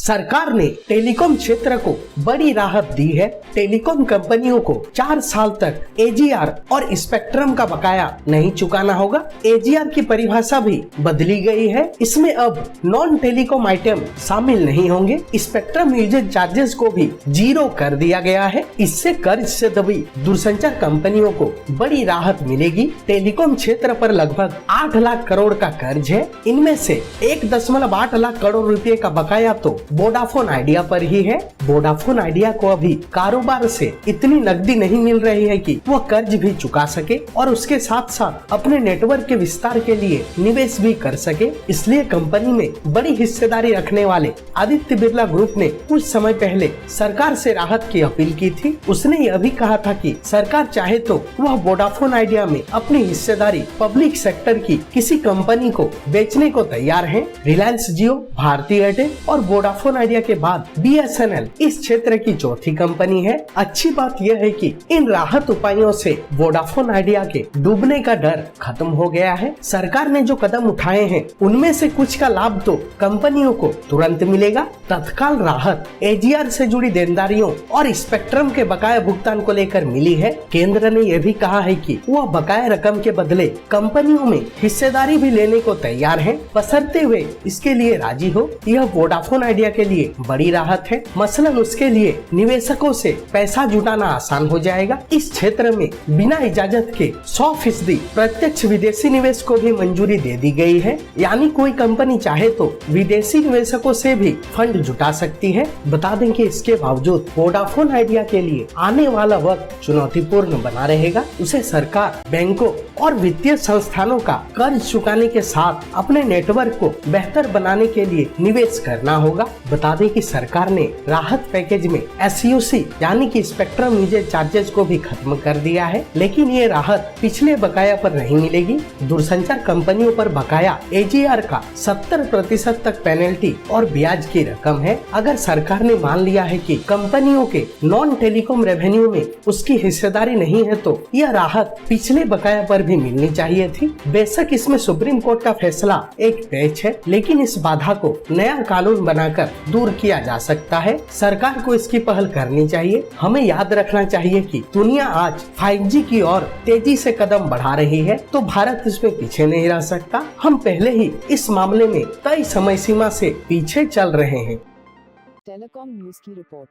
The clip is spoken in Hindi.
सरकार ने टेलीकॉम क्षेत्र को बड़ी राहत दी है। टेलीकॉम कंपनियों को 4 साल तक एजीआर और स्पेक्ट्रम का बकाया नहीं चुकाना होगा। एजीआर की परिभाषा भी बदली गई है। इसमें अब नॉन टेलीकॉम आइटम शामिल नहीं होंगे। स्पेक्ट्रम यूजेज चार्जेस को भी 0 कर दिया गया है। इससे कर्ज से दबी दूरसंचार कंपनियों को बड़ी राहत मिलेगी। टेलीकॉम क्षेत्र पर लगभग 8 लाख करोड़ का कर्ज है। इनमें से 1.8 लाख करोड़ रुपए का बकाया तो वोडाफोन आइडिया पर ही है। वोडाफोन आइडिया को अभी कारोबार से इतनी नकदी नहीं मिल रही है कि वह कर्ज भी चुका सके और उसके साथ साथ अपने नेटवर्क के विस्तार के लिए निवेश भी कर सके। इसलिए कंपनी में बड़ी हिस्सेदारी रखने वाले आदित्य बिरला ग्रुप ने कुछ समय पहले सरकार से राहत की अपील की थी। उसने यह भी कहा था कि सरकार चाहे तो वह वोडाफोन आइडिया में अपनी हिस्सेदारी पब्लिक सेक्टर की किसी कंपनी को बेचने को तैयार है। रिलायंस जियो, भारती एयरटेल और वोडाफोन आइडिया के बाद बीएसएनएल इस क्षेत्र की चौथी कंपनी है। अच्छी बात यह है कि इन राहत उपायों से वोडाफोन आइडिया के डूबने का डर खत्म हो गया है। सरकार ने जो कदम उठाए हैं उनमें से कुछ का लाभ तो कंपनियों को तुरंत मिलेगा। तत्काल राहत एजीआर से जुड़ी देनदारियों और स्पेक्ट्रम के बकाया भुगतान को लेकर मिली है। केंद्र ने यह भी कहा है कि वह बकाया रकम के बदले कंपनियों में हिस्सेदारी भी लेने को तैयार है, बशर्ते वे इसके लिए राजी हो। यह वोडाफोन आइडिया के लिए बड़ी राहत है। मसलन उसके लिए निवेशकों से पैसा जुटाना आसान हो जाएगा। इस क्षेत्र में बिना इजाजत के 100% प्रत्यक्ष विदेशी निवेश को भी मंजूरी दे दी गई है। यानी कोई कंपनी चाहे तो विदेशी निवेशकों से भी फंड जुटा सकती है। बता दें कि इसके बावजूद वोडाफोन आइडिया के लिए आने वाला वक्त चुनौतीपूर्ण बना रहेगा। उसे सरकार, बैंकों और वित्तीय संस्थानों का कर्ज चुकाने के साथ अपने नेटवर्क को बेहतर बनाने के लिए निवेश करना होगा। बता दें कि सरकार ने राहत पैकेज में एसयूसी यानी कि स्पेक्ट्रम यूजेज चार्जेस को भी खत्म कर दिया है, लेकिन ये राहत पिछले बकाया पर नहीं मिलेगी। दूरसंचार कंपनियों पर बकाया एजीआर का 70% तक पेनल्टी और ब्याज की रकम है। अगर सरकार ने मान लिया है कि कंपनियों के नॉन टेलीकॉम रेवेन्यू में उसकी हिस्सेदारी नहीं है तो यह राहत पिछले बकाया पर भी मिलनी चाहिए थी। बेशक इसमें सुप्रीम कोर्ट का फैसला एक पेच है, लेकिन इस बाधा को नया कानून बनाकर दूर किया जा सकता है। सरकार को इसकी पहल करनी चाहिए। हमें याद रखना चाहिए कि दुनिया आज 5G की ओर तेजी से कदम बढ़ा रही है, तो भारत इसमें पीछे नहीं रह सकता। हम पहले ही इस मामले में तय समय सीमा से पीछे चल रहे हैं। टेलीकॉम न्यूज़ की रिपोर्ट।